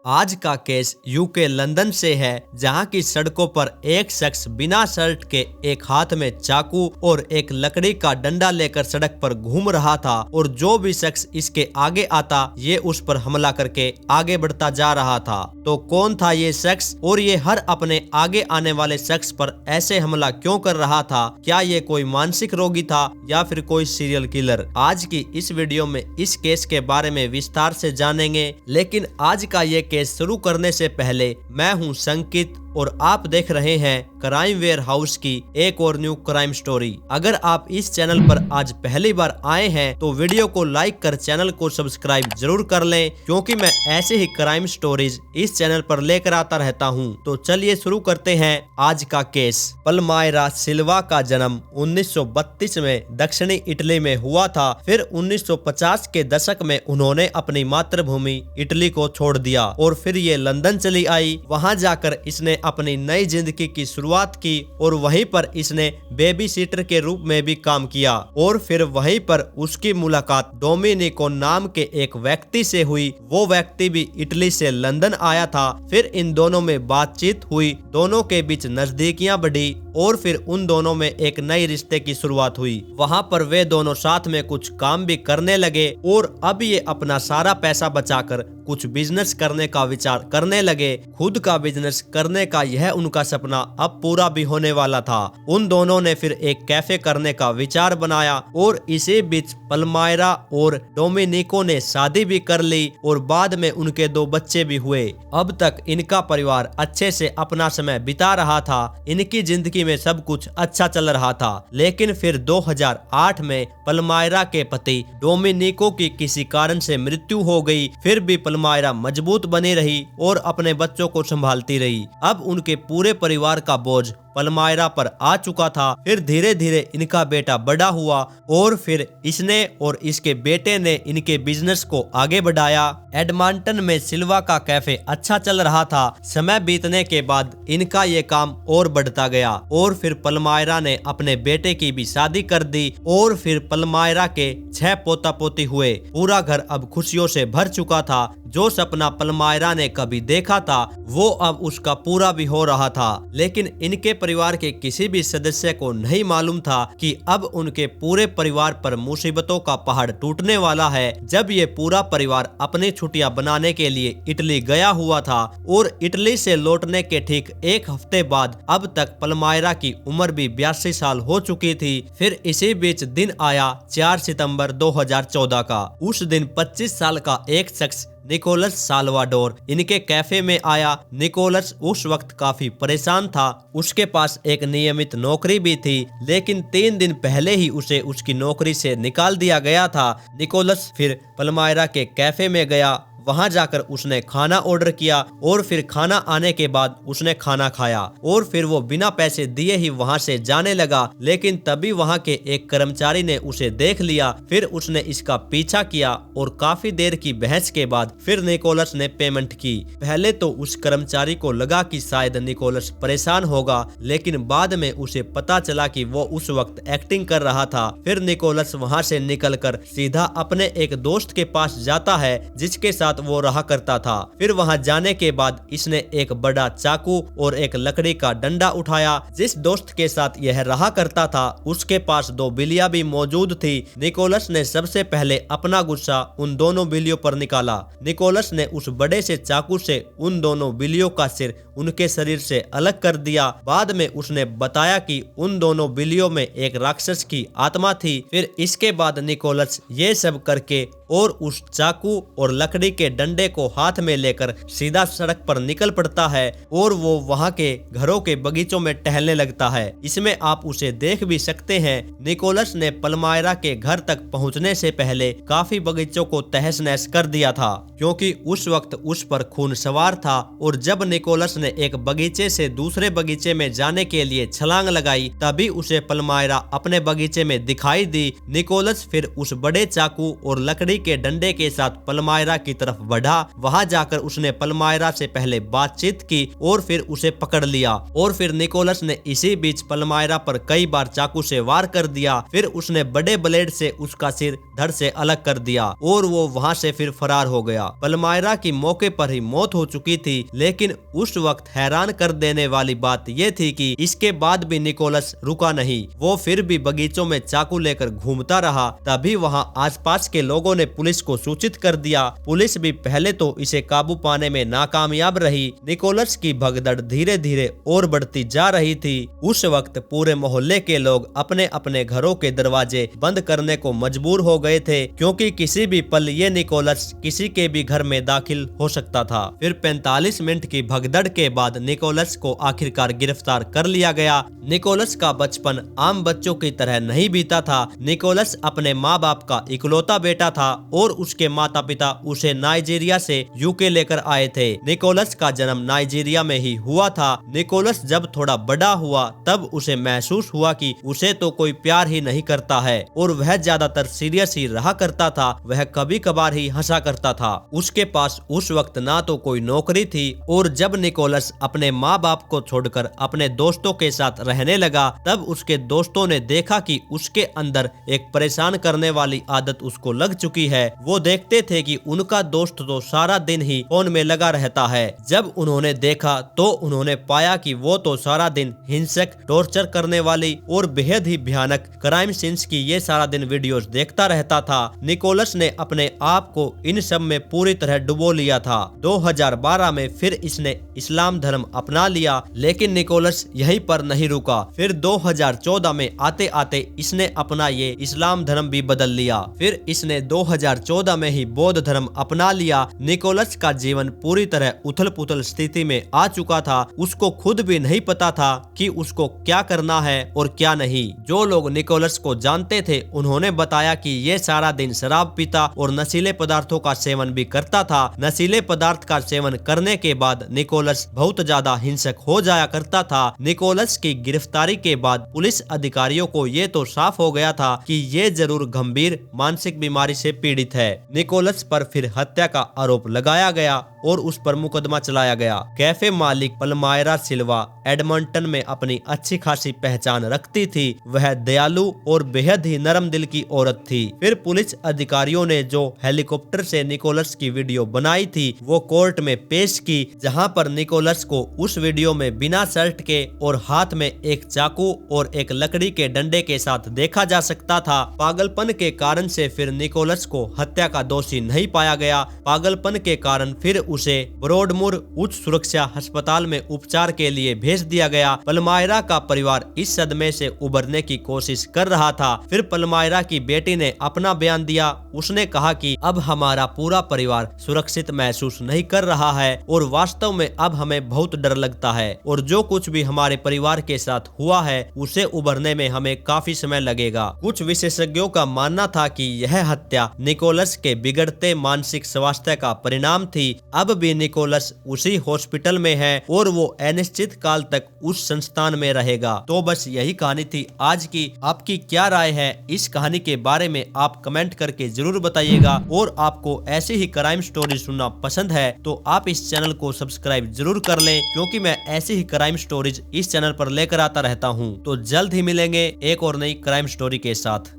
आज का case UK London से है, जहां की सड़कों पर एक शख्स बिना शर्ट के एक हाथ में चाकू और एक लकड़ी का डंडा लेकर सड़क पर घूम रहा था और जो भी शख्स इसके आगे आता ये उस पर हमला करके आगे बढ़ता जा रहा था। तो कौन था ये शख्स और ये हर अपने आगे आने वाले शख्स पर ऐसे हमला क्यों कर रहा था? क्या ये कोई मानसिक रोगी था या फिर कोई सीरियल किलर? आज की इस वीडियो में इस केस के बारे में विस्तार से जानेंगे। लेकिन आज का ये केस शुरू करने से पहले मैं हूं संकित और आप देख रहे हैं क्राइम वेयर हाउस की एक और न्यू क्राइम स्टोरी। अगर आप इस चैनल पर आज पहली बार आए हैं तो वीडियो को लाइक कर चैनल को सब्सक्राइब जरूर कर लें, क्योंकि मैं ऐसे ही क्राइम स्टोरीज इस चैनल पर लेकर आता रहता हूं। तो चलिए शुरू करते हैं आज का केस। पल्मायरा सिल्वा का जन्म 1932 में दक्षिणी इटली में हुआ था। फिर 1950 के दशक में उन्होंने अपनी मातृभूमि इटली को छोड़ दिया और फिर ये लंदन चली आई। वहां जाकर इसने अपनी नई जिंदगी की शुरुआत की और वहीं पर इसने बेबी सीटर के रूप में भी काम किया और फिर वहीं पर उसकी मुलाकात डोमिनिको नाम के एक व्यक्ति से हुई। वो व्यक्ति भी इटली से लंदन आया था। फिर इन दोनों में बातचीत हुई, दोनों के बीच नजदीकियां बढ़ी और फिर उन दोनों में एक नई रिश्ते की शुरुआत हुई। वहां पर वे दोनों साथ में कुछ काम भी करने लगे और अब ये अपना सारा पैसा बचाकर कुछ बिजनेस करने का विचार करने लगे। खुद का बिजनेस करने का यह उनका सपना अब पूरा भी होने वाला था। उन दोनों ने फिर एक कैफे करने का विचार बनाया और इसी बीच पल्मायरा और डोमिनिको ने शादी भी कर ली और बाद में उनके 2 बच्चे भी हुए। अब तक इनका परिवार अच्छे से अपना समय बिता रहा था। इनकी जिंदगी में सब कुछ अच्छा चल रहा था। लेकिन फिर 2008 में पल्मायरा के पति डोमिनिको की किसी कारण से मृत्यु हो गई। फिर भी पल्मायरा मजबूत बनी रही और अपने बच्चों को संभालती रही। अब उनके पूरे परिवार का बोझ पल्मायरा पर आ चुका था। फिर धीरे धीरे इनका बेटा बड़ा हुआ और फिर इसने और इसके बेटे ने इनके बिजनेस को आगे बढ़ाया। एडमंटन में सिल्वा का कैफे अच्छा चल रहा था। समय बीतने के बाद इनका ये काम और बढ़ता गया और फिर पल्मायरा ने अपने बेटे की भी शादी कर दी और फिर पल्मायरा के 6 पोता पोती हुए। पूरा घर अब खुशियों से भर चुका था। जो सपना पल्मायरा ने कभी देखा था वो अब उसका पूरा भी हो रहा था। लेकिन इनके परिवार के किसी भी सदस्य को नहीं मालूम था कि अब उनके पूरे परिवार पर मुसीबतों का पहाड़ टूटने वाला है। जब ये पूरा परिवार अपनी छुट्टियां बनाने के लिए इटली गया हुआ था और इटली से लौटने के ठीक 1 हफ्ते बाद अब तक पल्मायरा की उम्र भी 82 साल हो चुकी थी। फिर इसी बीच दिन आया 4 सितंबर 2014 का। उस दिन 25 साल का एक शख्स निकोलस साल्वाडोर इनके कैफे में आया। निकोलस उस वक्त काफी परेशान था। उसके पास एक नियमित नौकरी भी थी, लेकिन 3 दिन पहले ही उसे उसकी नौकरी से निकाल दिया गया था। निकोलस फिर पल्मायरा के कैफे में गया। वहां जाकर उसने खाना ऑर्डर किया और फिर खाना आने के बाद उसने खाना खाया और फिर वो बिना पैसे दिए ही वहां से जाने लगा। लेकिन तभी वहां के एक कर्मचारी ने उसे देख लिया। फिर उसने इसका पीछा किया और काफी देर की बहस के बाद फिर निकोलस ने पेमेंट की। पहले तो उस कर्मचारी को लगा कि शायद निकोलस परेशान होगा, लेकिन बाद में उसे पता चला कि वो उस वक्त एक्टिंग कर रहा था। फिर निकोलस वहां से निकलकर सीधा अपने एक दोस्त के पास जाता है जिसके साथ वो रहा करता था। फिर वहां जाने के बाद इसने एक बड़ा चाकू और एक लकड़ी का डंडा उठाया। जिस दोस्त के साथ यह रहा करता था उसके पास 2 बिल्लियां भी मौजूद थी। निकोलस ने सबसे पहले अपना गुस्सा उन दोनों बिल्लियों पर निकाला। निकोलस ने उस बड़े से चाकू से उन दोनों बिल्लियों का सिर उनके शरीर से अलग कर दिया। बाद में उसने बताया कि उन दोनों बिल्लियों में एक राक्षस की आत्मा थी। फिर इसके बाद निकोलस ये सब करके और उस चाकू और लकड़ी के डंडे को हाथ में लेकर सीधा सड़क पर निकल पड़ता है और वो वहां के घरों के बगीचों में टहलने लगता है। इसमें आप उसे देख भी सकते हैं। निकोलस ने पल्मायरा के घर तक पहुंचने से पहले काफी बगीचों को तहस नहस कर दिया था, क्योंकि उस वक्त उस पर खून सवार था। और जब निकोलस ने एक बगीचे से दूसरे बगीचे में जाने के लिए छलांग लगाई तभी उसे पल्मायरा अपने बगीचे में दिखाई दी। निकोलस फिर उस बड़े चाकू और लकड़ी लकड़ी के डंडे के साथ पलमायरा की तरफ बढ़ा। वहां जाकर उसने पलमायरा से पहले बातचीत की और फिर उसे पकड़ लिया और फिर निकोलस ने इसी बीच पलमायरा पर कई बार चाकू से वार कर दिया। फिर उसने बड़े ब्लेड से उसका सिर धड़ से अलग कर दिया और वो वहां से फिर फरार हो गया। पलमायरा की मौके पर ही मौत हो चुकी थी, लेकिन उस वक्त हैरान कर देने वाली बात यह थी कि इसके बाद भी निकोलस रुका नहीं। वो फिर भी बगीचों में चाकू लेकर घूमता रहा। तभी वहां आसपास के लोगों ने पुलिस को सूचित कर दिया। पुलिस भी पहले तो इसे काबू पाने में नाकामयाब रही। निकोलस की भगदड़ धीरे धीरे और बढ़ती जा रही थी। उस वक्त पूरे मोहल्ले के लोग अपने अपने घरों के दरवाजे बंद करने को मजबूर हो गए थे, क्योंकि किसी भी पल ये निकोलस किसी के भी घर में दाखिल हो सकता था। फिर 45 मिनट की भगदड़ के बाद निकोलस को आखिरकार गिरफ्तार कर लिया गया। निकोलस का बचपन आम बच्चों की तरह नहीं बीता था। निकोलस अपने माँ बाप का इकलौता बेटा था और उसके माता पिता उसे नाइजीरिया से यूके लेकर आए थे। निकोलस का जन्म नाइजीरिया में ही हुआ था। निकोलस जब थोड़ा बड़ा हुआ तब उसे महसूस हुआ कि उसे तो कोई प्यार ही नहीं करता है और वह ज्यादातर सीरियस ही रहा करता था। वह कभी कभार ही हंसा करता था। उसके पास उस वक्त ना तो कोई नौकरी थी और जब निकोलस अपने माँ बाप को छोड़कर अपने दोस्तों के साथ रहने लगा तब उसके दोस्तों ने देखा कि उसके अंदर एक परेशान करने वाली आदत उसको लग चुकी है। वो देखते थे कि उनका दोस्त तो सारा दिन ही फोन में लगा रहता है। जब उन्होंने देखा तो उन्होंने पाया कि वो तो सारा दिन हिंसक, टॉर्चर करने वाली और बेहद ही भयानक क्राइम सीन्स की ये सारा दिन वीडियोस देखता रहता था। निकोलस ने अपने आप को इन सब में पूरी तरह डुबो लिया था। 2012 में फिर इसने इस्लाम धर्म अपना लिया, लेकिन निकोलस यहीं पर नहीं रुका। फिर 2014 में आते आते इसने अपना ये इस्लाम धर्म भी बदल लिया। फिर इसने 2014 में ही बौद्ध धर्म अपना लिया। निकोलस का जीवन पूरी तरह उथल पुथल स्थिति में आ चुका था। उसको खुद भी नहीं पता था कि उसको क्या करना है और क्या नहीं। जो लोग निकोलस को जानते थे उन्होंने बताया कि ये सारा दिन शराब पीता और नशीले पदार्थों का सेवन भी करता था। नशीले पदार्थ का सेवन करने के बाद निकोलस बहुत ज्यादा हिंसक हो जाया करता था। निकोलस की गिरफ्तारी के बाद पुलिस अधिकारियों को ये तो साफ हो गया था कि ये जरूर गंभीर मानसिक बीमारी से पीड़ित है। निकोलस पर फिर हत्या का आरोप लगाया गया और उस पर मुकदमा चलाया गया। कैफे मालिक पलमायरा सिल्वा एडमंटन में अपनी अच्छी खासी पहचान रखती थी। वह दयालु और बेहद ही नरम दिल की औरत थी। फिर पुलिस अधिकारियों ने जो हेलीकॉप्टर से निकोलस की वीडियो बनाई थी वो कोर्ट में पेश की, जहां पर निकोलस को उस वीडियो में बिना शर्ट के और हाथ में एक चाकू और एक लकड़ी के डंडे के साथ देखा जा सकता था। पागलपन के कारण से फिर निकोलस को हत्या का दोषी नहीं पाया गया। पागलपन के कारण फिर उसे ब्रॉडमूर उच्च सुरक्षा अस्पताल में उपचार के लिए भेज दिया गया। पलमायरा का परिवार इस सदमे से उबरने की कोशिश कर रहा था। फिर पलमायरा की बेटी ने अपना बयान दिया। उसने कहा कि अब हमारा पूरा परिवार सुरक्षित महसूस नहीं कर रहा है और वास्तव में अब हमें बहुत डर लगता है और जो कुछ भी हमारे परिवार के साथ हुआ है उसे उबरने में हमें काफी समय लगेगा। कुछ विशेषज्ञों का मानना था कि यह हत्या निकोलस के बिगड़ते मानसिक स्वास्थ्य का परिणाम थी। अब भी निकोलस उसी हॉस्पिटल में है और वो अनिश्चित काल तक उस संस्थान में रहेगा। तो बस यही कहानी थी आज की। आपकी क्या राय है इस कहानी के बारे में आप कमेंट करके जरूर बताइएगा। और आपको ऐसी ही क्राइम स्टोरी सुनना पसंद है तो आप इस चैनल को सब्सक्राइब जरूर कर लें, क्योंकि मैं ऐसी ही क्राइम स्टोरीज इस चैनल पर लेकर आता रहता हूँ। तो जल्द ही मिलेंगे एक और नई क्राइम स्टोरी के साथ।